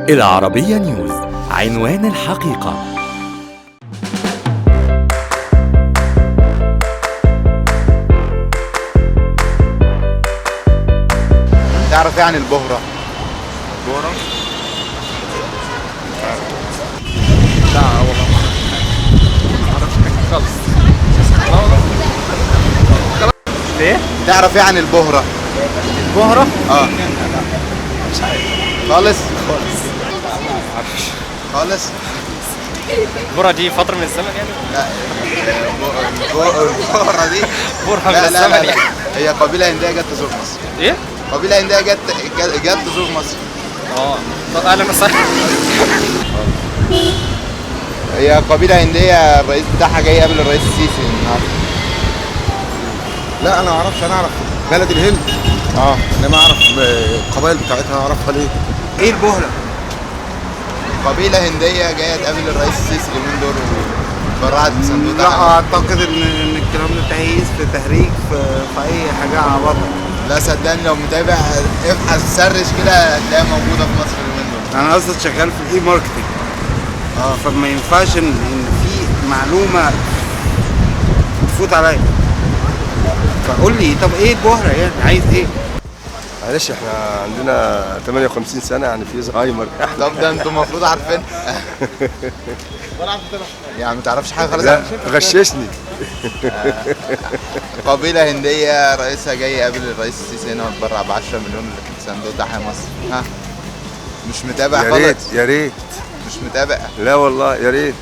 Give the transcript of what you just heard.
العربية نيوز، عنوان الحقيقة. تعرف يعني البهرة؟ بهرة؟ لا والله ما اعرفش حاجة خالص. لا والله. ايه؟ تعرف يعني البهرة؟ بهرة؟ اه مش عارف خالص خالص. ما اعرفش. خالص. البهرة دي فترة من الزمن يعني؟ لا البهرة دي بهرة من لا الزمن لا يعني؟ هي قبيلة هندية جت تزور مصر. ايه؟ قبيلة هندية جت تزور مصر. اه طب اهلا وسهلا. هي قبيلة هندية الرئيس بتاعها جاي قبل الرئيس السيسي النهارده. لا انا ما اعرفش، انا اعرف بلد الهند انما اعرف القبائل بتاعتها اعرفها ليه؟ ايه البهرة؟ قبيلة هندية جاية تقابل الرئيس السيسي اليومين دول وبرعت صندوق لا دعم. اعتقد ان الكلام ده تهييس في تهريج في اي حاجة عبطة. لا صدقني لو متابع ابحث سرش كده هتلاقيها موجودة في مصر اليومين دول. انا اصلا شغال في الاي ماركتنج، فما ينفعش ان في معلومة تفوت عليا. فقول لي طب ايه البهرة يعني عايز ايه؟ معلش احنا عندنا 58 سنه يعني في زهايمر. طب ده انتوا المفروض عارفين. يعني ما تعرفش حاجة خالص؟ لا غششني. قبيلة هندية رئيسها جاي يقابل الرئيس السيسي هنا وتبرع ب 10 مليون لصندوق تحيا مصر. ها مش متابع يا خالص؟ ريت يا ريت. مش متابع؟ لا والله يا ريت.